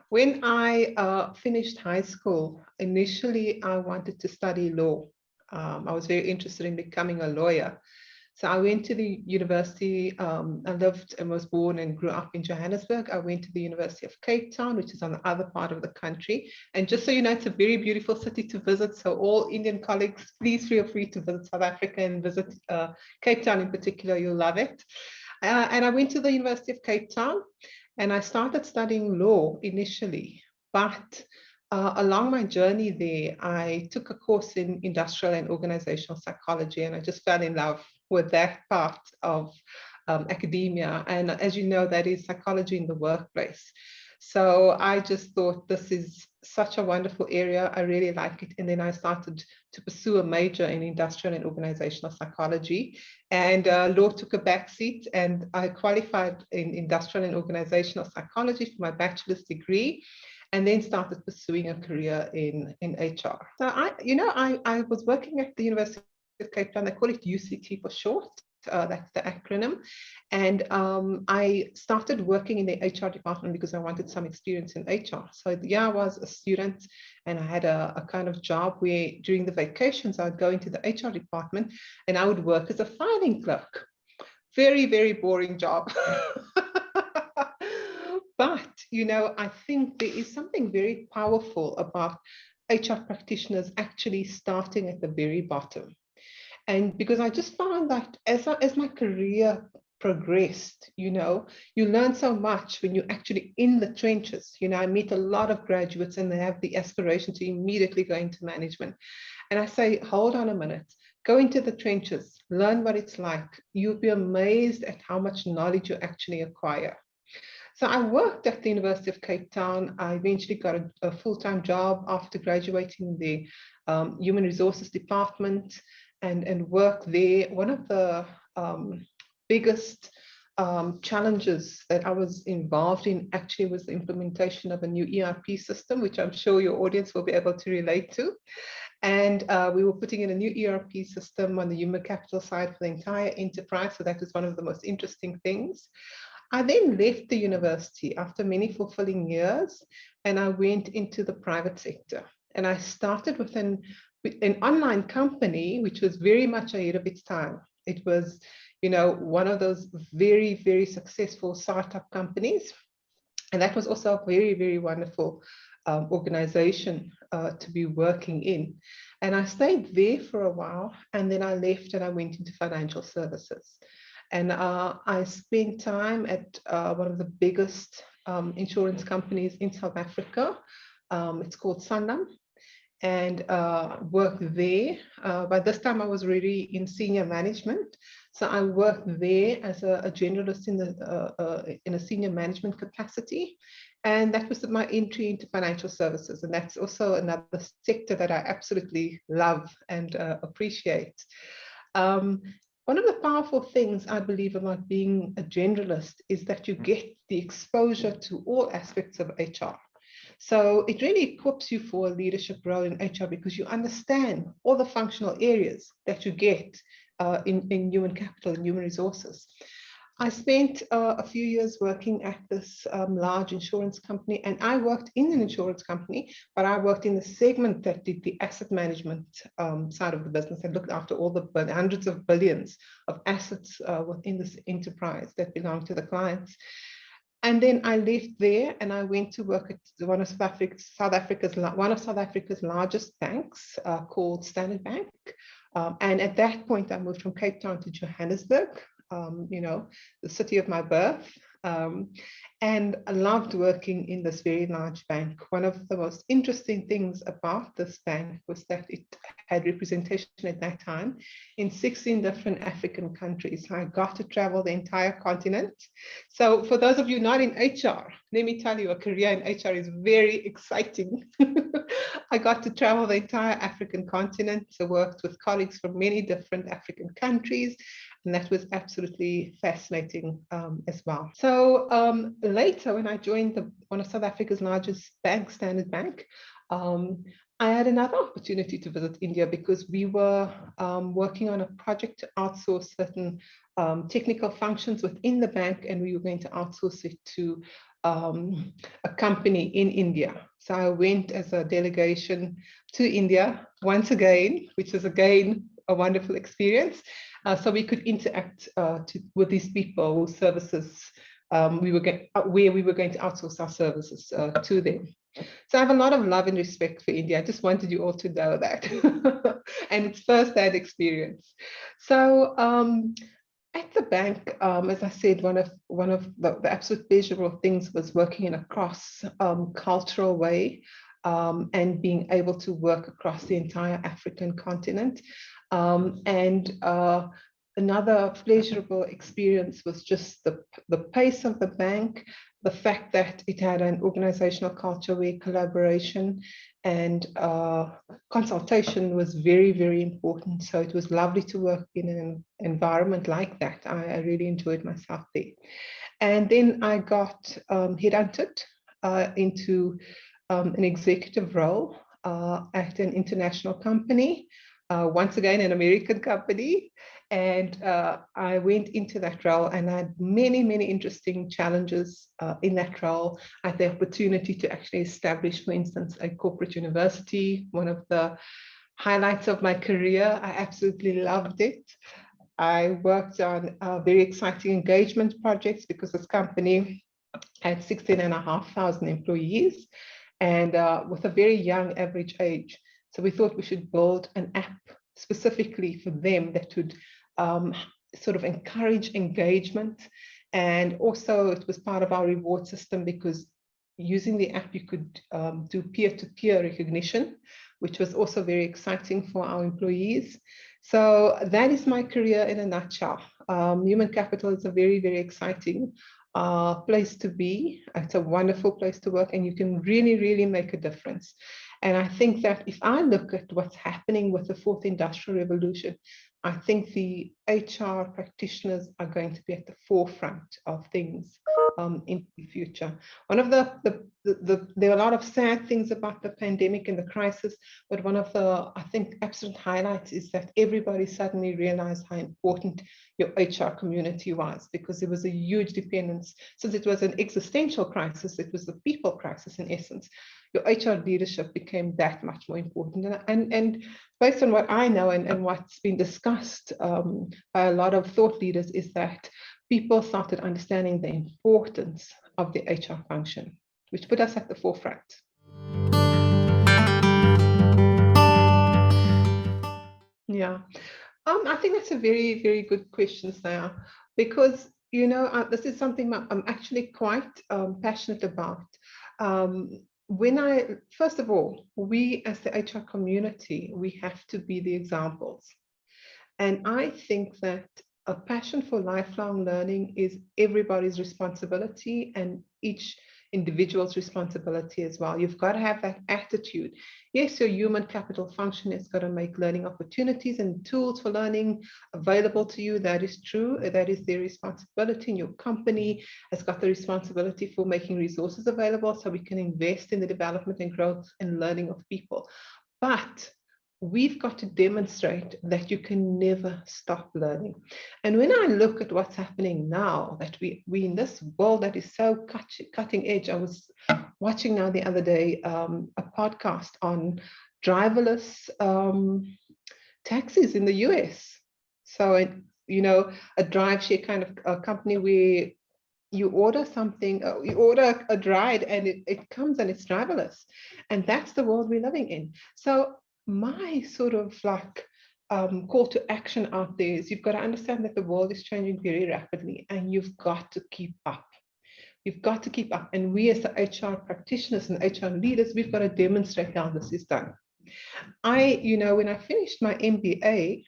When I finished high school, initially I wanted to study law. I was very interested in becoming a lawyer. So I went to the university. I lived and was born and grew up in Johannesburg. I went to the University of Cape Town, which is on the other part of the country. And just so you know, it's a very beautiful city to visit. So all Indian colleagues, please feel free to visit South Africa and visit Cape Town in particular. You'll love it. And I went to the University of Cape Town and I started studying law initially. But along my journey there, I took a course in industrial and organizational psychology, and I just fell in love with that part of academia. And as you know, that is psychology in the workplace. So I just thought this is such a wonderful area. I really like it. And then I started to pursue a major in industrial and organizational psychology. And law took a backseat, and I qualified in industrial and organizational psychology for my bachelor's degree, and then started pursuing a career in HR. So I was working at the University of Cape Town. They call it UCT for short. That's the acronym. And I started working in the HR department because I wanted some experience in HR. So yeah, I was a student and I had a kind of job where during the vacations, I would go into the HR department and I would work as a filing clerk. Very, very boring job. But, I think there is something very powerful about HR practitioners actually starting at the very bottom. And because I just found that as my career progressed, you learn so much when you're actually in the trenches. I meet a lot of graduates and they have the aspiration to immediately go into management. And I say, hold on a minute, go into the trenches, learn what it's like. You'll be amazed at how much knowledge you actually acquire. So I worked at the University of Cape Town. I eventually got a full-time job after graduating the Human Resources Department and worked there. One of the biggest challenges that I was involved in actually was the implementation of a new ERP system, which I'm sure your audience will be able to relate to. And we were putting in a new ERP system on the human capital side for the entire enterprise. So that was one of the most interesting things. I then left the university after many fulfilling years, and I went into the private sector. And I started with an online company, which was very much ahead of its time. It was, one of those very, very successful startup companies. And that was also a very, very wonderful organization to be working in. And I stayed there for a while, and then I left and I went into financial services. And I spent time at one of the biggest insurance companies in South Africa. It's called Sanlam, and worked there. By this time, I was already in senior management. So I worked there as a generalist in a senior management capacity. And that was my entry into financial services. And that's also another sector that I absolutely love and appreciate. One of the powerful things I believe about being a generalist is that you get the exposure to all aspects of HR. So it really equips you for a leadership role in HR because you understand all the functional areas that you get in human capital and human resources. I spent a few years working at this large insurance company, and I worked in an insurance company, but I worked in the segment that did the asset management side of the business and looked after all the hundreds of billions of assets within this enterprise that belonged to the clients. And then I left there and I went to work at one of South Africa's largest banks called Standard Bank. And at that point, I moved from Cape Town to Johannesburg, the city of my birth. And I loved working in this very large bank. One of the most interesting things about this bank was that it had representation at that time in 16 different African countries. I got to travel the entire continent. So for those of you not in HR, let me tell you, a career in HR is very exciting. I got to travel the entire African continent. I worked with colleagues from many different African countries. And that was absolutely fascinating as well. So later, when I joined one of South Africa's largest banks, Standard Bank, I had another opportunity to visit India because we were working on a project to outsource certain technical functions within the bank, and we were going to outsource it to a company in India. So I went as a delegation to India once again, which was again a wonderful experience. So we could interact with these people whose services where we were going to outsource our services to them. So I have a lot of love and respect for India. I just wanted you all to know that. And it's first-hand experience. So at the bank, as I said, one of the absolute pleasurable things was working in a cross-cultural way and being able to work across the entire African continent. Another pleasurable experience was just the pace of the bank, the fact that it had an organizational culture where collaboration and consultation was very, very important. So it was lovely to work in an environment like that. I really enjoyed myself there. And then I got headhunted into an executive role at an international company, once again, an American company. And I went into that role and I had many, many interesting challenges in that role. I had the opportunity to actually establish, for instance, a corporate university, one of the highlights of my career. I absolutely loved it. I worked on very exciting engagement projects because this company had 16,500 employees and with a very young average age. So we thought we should build an app specifically for them that would sort of encourage engagement. And also it was part of our reward system because using the app, you could do peer-to-peer recognition, which was also very exciting for our employees. So that is my career in a nutshell. Human capital is a very, very exciting place to be. It's a wonderful place to work and you can really, really make a difference. And I think that if I look at what's happening with the fourth industrial revolution, I think the HR practitioners are going to be at the forefront of things in the future. One of there are a lot of sad things about the pandemic and the crisis, but one of the, I think, absolute highlights is that everybody suddenly realized how important your HR community was, because there was a huge dependence. Since it was an existential crisis, it was a people crisis in essence. Your HR leadership became that much more important. And based on what I know and what's been discussed by a lot of thought leaders is that people started understanding the importance of the HR function, which put us at the forefront. Yeah, I think that's a very, very good question, Saya, because, you know, this is something I'm actually quite passionate about. First of all, we as the HR community, we have to be the examples. And I think that a passion for lifelong learning is everybody's responsibility and each individual's responsibility as well. You've got to have that attitude. Yes, your human capital function has got to make learning opportunities and tools for learning available to you. That is true. That is their responsibility. And your company has got the responsibility for making resources available so we can invest in the development and growth and learning of people. But we've got to demonstrate that you can never stop learning. And when I look at what's happening now, that we in this world that is so cutting edge, I was watching now the other day a podcast on driverless taxis in the US. So, you know, a drive share kind of a company where you order something, you order a ride and it comes and it's driverless. And that's the world we're living in. So my sort of like call to action out there is you've got to understand that the world is changing very rapidly and you've got to keep up. You've got to keep up. And we as the HR practitioners and HR leaders, we've got to demonstrate how this is done. You know, when I finished my MBA,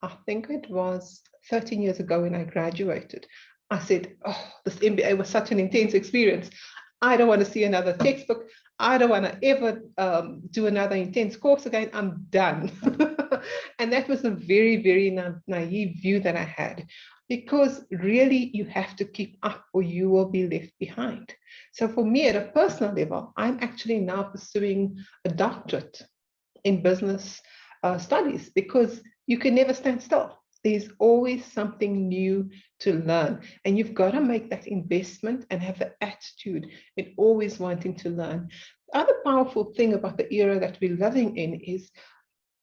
I think it was 13 years ago when I graduated, I said, oh, this MBA was such an intense experience. I don't want to see another textbook. I don't want to ever do another intense course again. I'm done. And that was a very, very naive view that I had, because really you have to keep up or you will be left behind. So for me, at a personal level, I'm actually now pursuing a doctorate in business studies, because you can never stand still. There's always something new to learn, and you've got to make that investment and have the attitude in always wanting to learn. The other powerful thing about the era that we're living in is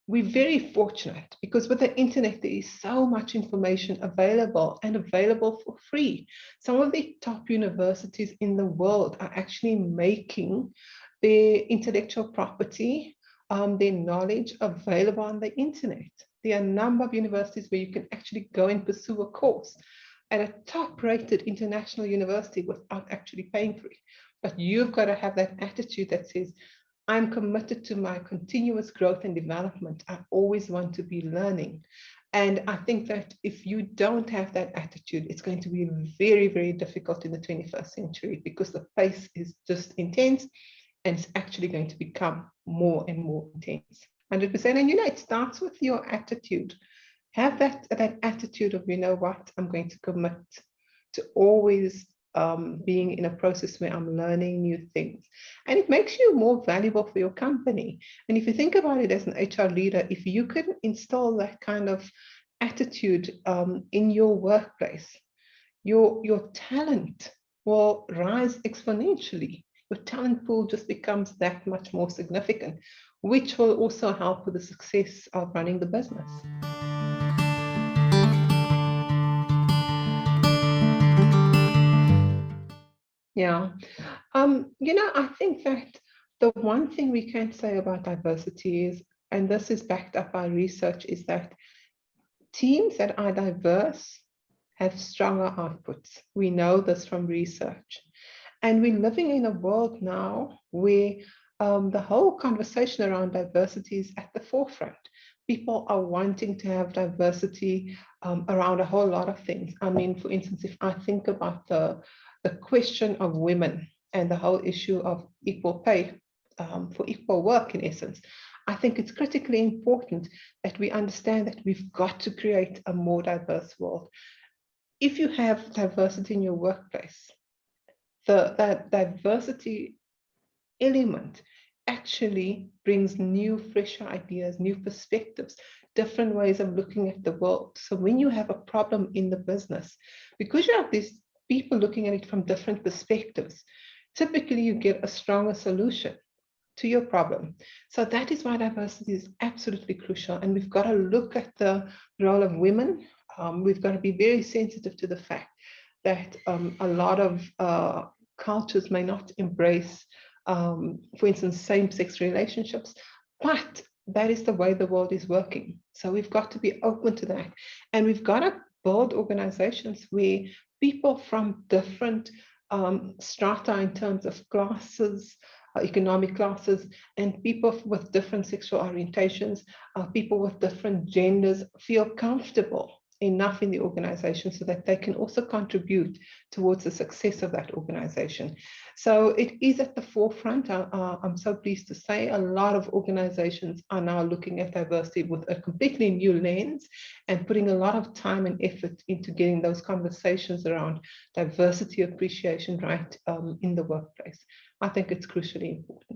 we're very fortunate, because with the internet, there is so much information available, and available for free. Some of the top universities in the world are actually making their intellectual property, their knowledge available on the internet. There are a number of universities where you can actually go and pursue a course at a top-rated international university without actually paying for it. But you've got to have that attitude that says, I'm committed to my continuous growth and development. I always want to be learning. And I think that if you don't have that attitude, it's going to be very, very difficult in the 21st century, because the pace is just intense, and it's actually going to become more and more intense. 100%. And it starts with your attitude. Have that attitude of, you know what, I'm going to commit to always being in a process where I'm learning new things. And it makes you more valuable for your company. And if you think about it as an HR leader, if you can install that kind of attitude in your workplace, your talent will rise exponentially. Your talent pool just becomes that much more significant, which will also help with the success of running the business. Yeah. I think that the one thing we can say about diversity is, and this is backed up by research, is that teams that are diverse have stronger outputs. We know this from research. And we're living in a world now where the whole conversation around diversity is at the forefront. People are wanting to have diversity around a whole lot of things. I mean, for instance, if I think about the question of women and the whole issue of equal pay for equal work, in essence, I think it's critically important that we understand that we've got to create a more diverse world. If you have diversity in your workplace, that diversity element actually brings new, fresh ideas, new perspectives, different ways of looking at the world. So when you have a problem in the business, because you have these people looking at it from different perspectives, typically you get a stronger solution to your problem. So that is why diversity is absolutely crucial. And we've got to look at the role of women. We've got to be very sensitive to the fact that a lot of cultures may not embrace, for instance, same-sex relationships, but that is the way the world is working. So we've got to be open to that. And we've got to build organizations where people from different strata in terms of classes, economic classes, and people with different sexual orientations, people with different genders feel comfortable enough in the organization so that they can also contribute towards the success of that organization. So it is at the forefront. I'm so pleased to say a lot of organizations are now looking at diversity with a completely new lens and putting a lot of time and effort into getting those conversations around diversity appreciation right in the workplace. I think it's crucially important.